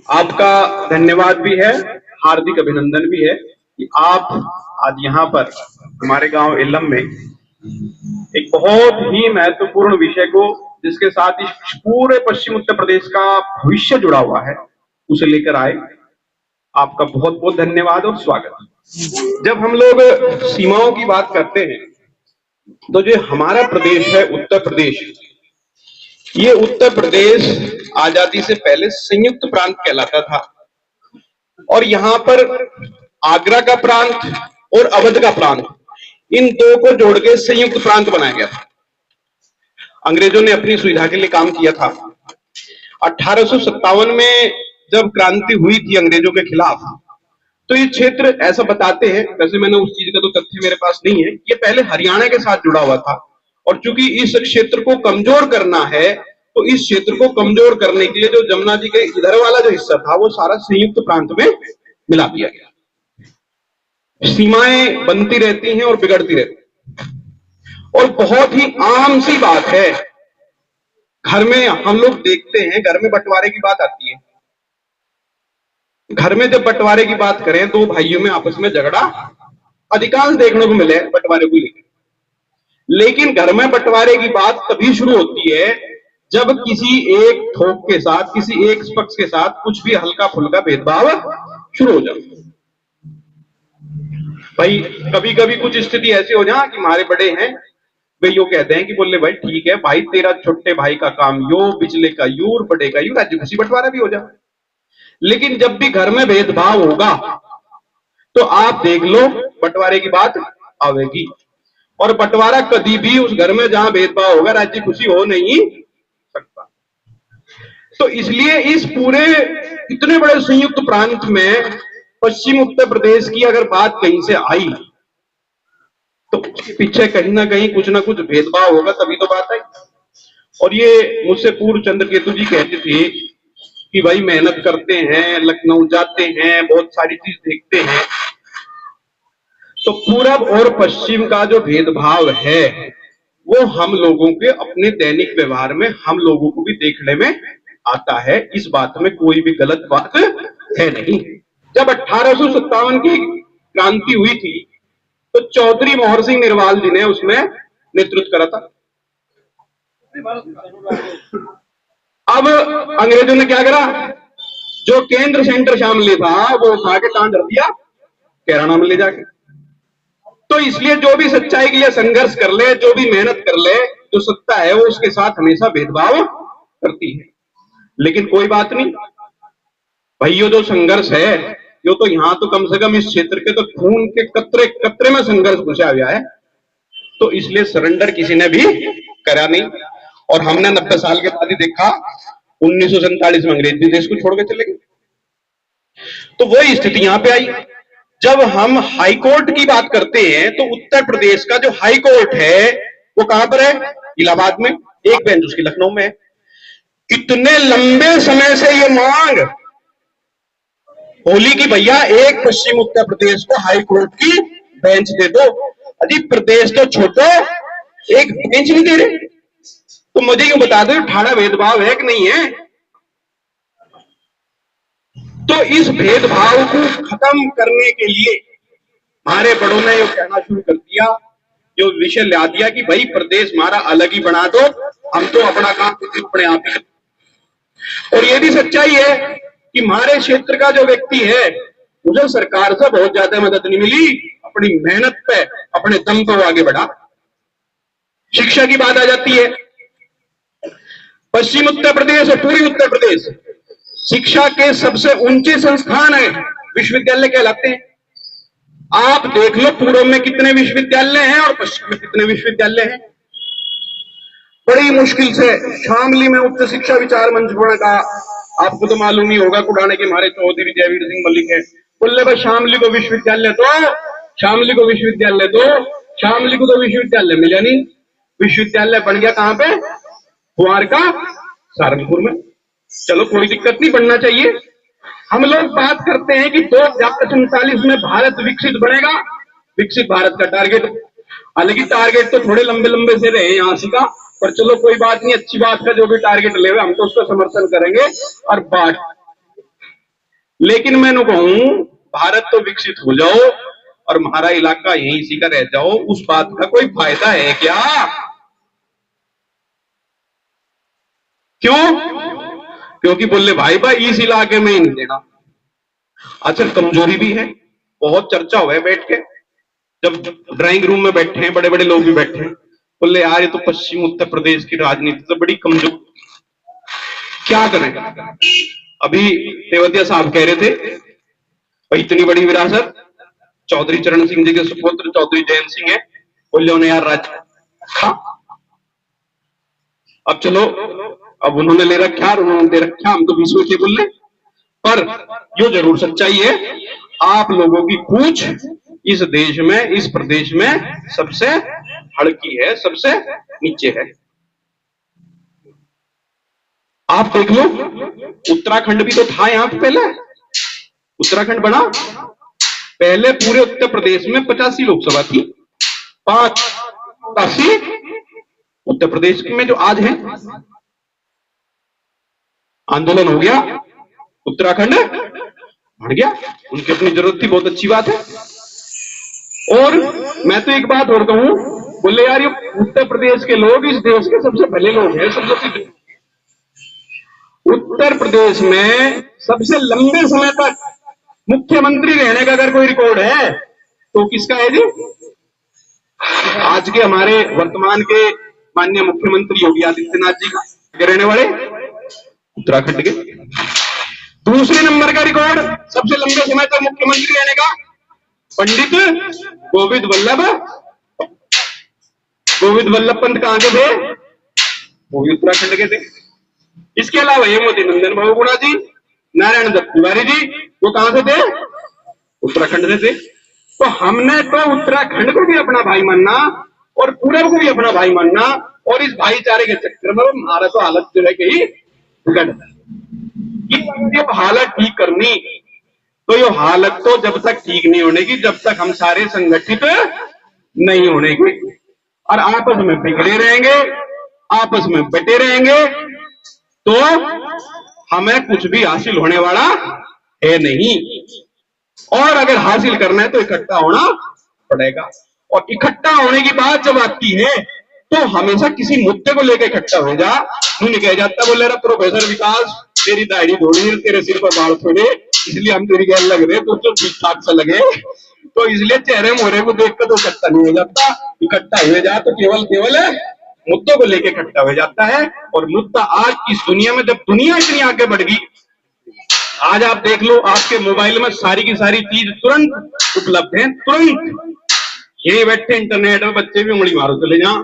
आपका धन्यवाद भी है, हार्दिक अभिनंदन भी है कि आप आज यहाँ पर हमारे गांव इल्लम में एक बहुत ही महत्वपूर्ण विषय को, जिसके साथ इस पूरे पश्चिम उत्तर प्रदेश का भविष्य जुड़ा हुआ है, उसे लेकर आए। आपका बहुत बहुत धन्यवाद और स्वागत। जब हम लोग सीमाओं की बात करते हैं तो जो हमारा प्रदेश है उत्तर प्रदेश, ये उत्तर प्रदेश आजादी से पहले संयुक्त प्रांत कहलाता था और यहां पर आगरा का प्रांत और अवध का प्रांत, इन दो को जोड़ के संयुक्त प्रांत बनाया गया था। अंग्रेजों ने अपनी सुविधा के लिए काम किया था। 1857 में जब क्रांति हुई थी अंग्रेजों के खिलाफ, तो ये क्षेत्र ऐसा बताते हैं, वैसे मैंने उस चीज का तो तथ्य मेरे पास नहीं है, ये पहले हरियाणा के साथ जुड़ा हुआ था और चूंकि इस क्षेत्र को कमजोर करना है तो इस क्षेत्र को कमजोर करने के लिए जो जमुना जी के इधर वाला जो हिस्सा था वो सारा संयुक्त प्रांत में मिला दिया गया। सीमाएं बनती रहती हैं और बिगड़ती रहती हैं और बहुत ही आम सी बात है, घर में हम लोग देखते हैं, घर में बंटवारे की बात आती है। घर में जब बंटवारे की बात करें तो भाइयों में आपस में झगड़ा अधिकांश देखने को मिले बंटवारे को लेकर, लेकिन घर में बंटवारे की बात तभी शुरू होती है जब किसी एक थोक के साथ, किसी एक पक्ष के साथ कुछ भी हल्का फुल्का भेदभाव शुरू हो जाए। भाई कभी कभी कुछ स्थिति ऐसी हो जाए कि हमारे बड़े हैं वे यो कहते हैं कि बोले भाई ठीक है भाई, तेरा छोटे भाई का काम यो, बिचले का यूर, बड़े का यूर, राज्य खुशी बंटवारा भी हो जाए। लेकिन जब भी घर में भेदभाव होगा तो आप देख लो बंटवारे की बात आवेगी और बंटवारा कभी भी उस घर में जहां भेदभाव होगा राज्य खुशी हो नहीं सकता। तो इसलिए इस पूरे इतने बड़े संयुक्त प्रांत में पश्चिम उत्तर प्रदेश की अगर बात कहीं से आई तो उसके पीछे कहीं ना कहीं कुछ ना कुछ भेदभाव होगा, तभी तो बात आई। और ये मुझसे पूर्व चंद्रकेतु जी कहते थे कि भाई मेहनत करते हैं, लखनऊ जाते हैं, बहुत सारी चीज देखते हैं, तो पूरब और पश्चिम का जो भेदभाव है वो हम लोगों के अपने दैनिक व्यवहार में हम लोगों को भी देखने में आता है। इस बात में कोई भी गलत बात है नहीं। जब 1857 की क्रांति हुई थी तो चौधरी मोहर सिंह निरवाल जी ने उसमें नेतृत्व करा था। अब अंग्रेजों ने क्या करा, जो केंद्र सेंटर शामिल था वो उठा के कहां धर दिया, कैराना में ले जाके। तो इसलिए जो भी सच्चाई के लिए संघर्ष कर ले, जो भी मेहनत कर ले, जो सत्ता है वो उसके साथ हमेशा भेदभाव करती है। लेकिन कोई बात नहीं भाइयों, जो संघर्ष है यो तो यहां तो कम से कम इस क्षेत्र के तो खून के कतरे कतरे में संघर्ष घुसा गया है, तो इसलिए सरेंडर किसी ने भी करा नहीं। और हमने 90 साल के बाद ही देखा 1947 में अंग्रेज भी देश को छोड़ के चले गए। तो वही स्थिति यहां पे आई। जब हम हाई कोर्ट की बात करते हैं तो उत्तर प्रदेश का जो हाई कोर्ट है वो कहां पर है, इलाहाबाद में, एक बेंच उसकी लखनऊ में है। कितने लंबे समय से ये मांग होली की भैया एक पश्चिम उत्तर प्रदेश को हाई कोर्ट की बेंच दे दो। अजी प्रदेश तो छोड़ो, एक बेंच नहीं दे रहे, तो मुझे यूं बता दो ठाड़ा भेदभाव है कि नहीं है। तो इस भेदभाव को खत्म करने के लिए हमारे बड़ों ने ये कहना शुरू कर दिया, जो विषय ला दिया कि भाई प्रदेश हमारा अलग ही बना दो, हम तो अपना काम अपने आप ही। और ये भी सच्चाई है कि हमारे क्षेत्र का जो व्यक्ति है उसे सरकार से बहुत ज्यादा मदद नहीं मिली, अपनी मेहनत पे अपने दम पर आगे बढ़ा। शिक्षा की बात आ जाती है, पश्चिम उत्तर प्रदेश और पूर्वी उत्तर प्रदेश शिक्षा के सबसे ऊंचे संस्थान है, विश्वविद्यालय कहलाते हैं। आप देख लो पूर्व में कितने विश्वविद्यालय हैं और पश्चिम में कितने विश्वविद्यालय हैं। बड़ी मुश्किल से शामली में उच्च शिक्षा विचार मंच बना, आपको तो मालूम ही होगा, कुड़ाने के हमारे चौधरी जयवीर सिंह मलिक है, बोले भाई शामली को विश्वविद्यालय दो, शामली को विश्वविद्यालय दो, शामली को तो विश्वविद्यालय मिला नहीं। विश्वविद्यालय बन गया कहां पे, कुंवर का सहारनपुर में। चलो कोई दिक्कत नहीं, बनना चाहिए। हम लोग बात करते हैं कि 2047 में भारत विकसित बनेगा, विकसित भारत का टारगेट, हालांकि टारगेट तो थोड़े लंबे लंबे से रहे यहां से का, पर चलो कोई बात नहीं, अच्छी बात का जो भी टारगेट ले हम तो उसका समर्थन करेंगे। और बात लेकिन मैं कहूं भारत तो विकसित हो जाओ और हमारा इलाका यहीं इसी का रह जाओ, उस बात का कोई फायदा है क्या? क्यों? क्योंकि बोले भाई भाई इस इलाके में ही नहीं देना। अच्छा, कमजोरी भी है, बहुत चर्चा हुआ है बैठ के, जब ड्राइंग रूम में बैठे हैं बड़े बड़े लोग भी बैठे हैं, बोले यार ये तो पश्चिम उत्तर प्रदेश की राजनीति तो बड़ी कमजोर, क्या करें? अभी तेवतिया साहब कह रहे थे भाई इतनी बड़ी विरासत चौधरी चरण सिंह जी के सुपुत्र चौधरी जयंत सिंह है, बोले उन्हें यार राज, हाँ अब चलो, अब उन्होंने ले रखा और उन्होंने दे रखा, हम तो बीच में के बोल रहे, पर यो जरूर सच्चाई है, आप लोगों की पूछ इस देश में इस प्रदेश में सबसे हड़की है, सबसे नीचे है। आप देख लो, उत्तराखंड भी तो था यहां पे पहले, उत्तराखंड बना पहले पूरे उत्तर प्रदेश में 85 लोकसभा थी, 85 उत्तर प्रदेश में जो आज है, आंदोलन हो गया, उत्तराखंड बढ़ गया, उनकी अपनी जरूरत थी, बहुत अच्छी बात है। और मैं तो एक बात और कहूं, बोले यार ये उत्तर प्रदेश के लोग इस देश के सबसे भले लोग हैं, सबसे उत्तर प्रदेश में सबसे लंबे समय तक मुख्यमंत्री रहने का अगर कोई रिकॉर्ड है तो किसका है जी? आज के हमारे वर्तमान के माननीय मुख्यमंत्री योगी आदित्यनाथ जी का रहने वाले उत्तराखंड के। दूसरे नंबर का रिकॉर्ड सबसे लंबे समय तक मुख्यमंत्री रहने का पंडित गोविंद वल्लभ, गोविंद वल्लभ पंत कहां के थे? वो भी उत्तराखंड के थे। इसके अलावा हेमवती नंदन बहुगुणा जी, नारायण दत्त तिवारी जी, वो कहां से थे? उत्तराखंड से थे। तो हमने तो उत्तराखंड को भी अपना भाई मानना और पूरब को भी अपना भाई मानना, और इस भाईचारे के चक्कर में हमारा तो हालत जो है कि बिगड़, जब हालत ठीक करनी तो ये हालत तो जब तक ठीक नहीं होने की जब तक हम सारे संगठित नहीं होने की, और आपस में बिगड़े रहेंगे, आपस में बटे रहेंगे, तो हमें कुछ भी हासिल होने वाला है नहीं। और अगर हासिल करना है तो इकट्ठा होना पड़ेगा, और इकट्ठा होने की बात जब आती है तो हमेशा किसी मुद्दे को लेकर इकट्ठा हो जा, नहीं कह जाता बोले रहा प्रोफेसर विकास तेरी दाढ़ी धोड़ी तेरे सिर पर बाल थोड़े, इसलिए हम तेरी गैर लग रहे तो ठीक ठाक से लगे, तो इसलिए चेहरे मोहरे को देखकर तो इकट्ठा नहीं हो जाता, इकट्ठा हुए जा तो केवल केवल मुद्दों को लेकर इकट्ठा हो जाता है। और मुद्दा आज इस दुनिया में, जब दुनिया इतनी आगे बढ़ गई, आज आप देख लो आपके मोबाइल में सारी की सारी चीज तुरंत उपलब्ध है, तुरंत यही बैठे इंटरनेट में बच्चे भी उंगली मारो चले जा,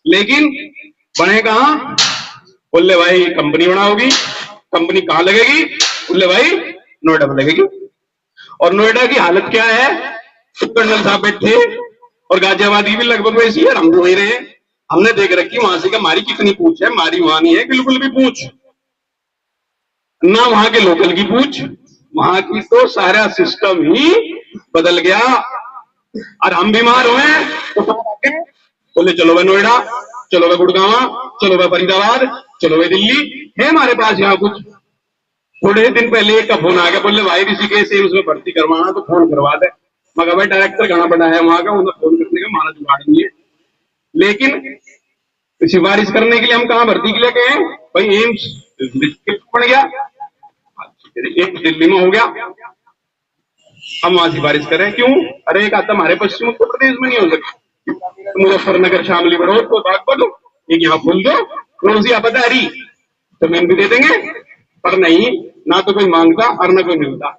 लेकिन बने कहां? बोले भाई कंपनी बनाओगी, कंपनी कहां लगेगी? बोले भाई नोएडा में लगेगी। और नोएडा की हालत क्या है? कर्नल साहब बैठे, और गाजियाबाद की भी लगभग वैसी है, हम जो रहे हैं, हमने देख रखी वहां से हमारी कितनी पूछ है, हमारी वहां नहीं है बिल्कुल भी पूछ, ना वहां के लोकल की पूछ, वहां की तो सारा सिस्टम ही बदल गया। और हम बीमार हुए तो बोले चलो भाई नोएडा, चलो भाई गुड़गांव, चलो भाई फरीदाबाद, चलो भाई दिल्ली है हमारे पास यहाँ कुछ। थोड़े दिन पहले एक का फोन आ गया, बोले भाई ऋषिकेश एम्स में भर्ती करवाना तो फोन करवा दे, मगर भाई डायरेक्टर कहां बना है वहां का, उन्हें फोन करने का हमारा जुगाड़ नहीं है। लेकिन सिफारिश करने के लिए हम कहां भर्ती के लिए गए? भाई एम्स बन गया, एक दिल्ली में हो गया, हम वहां सिफारिश करें क्यों? अरे एक आता हमारे पश्चिम उत्तर प्रदेश में नहीं हो सकती, मुजफ्फरनगर शामली बढ़ो तो बागपत एक यहाँ खोल दो, रोजी आबादारी जमीन भी दे देंगे, पर नहीं, ना तो कोई मांगता और ना कोई मिलता।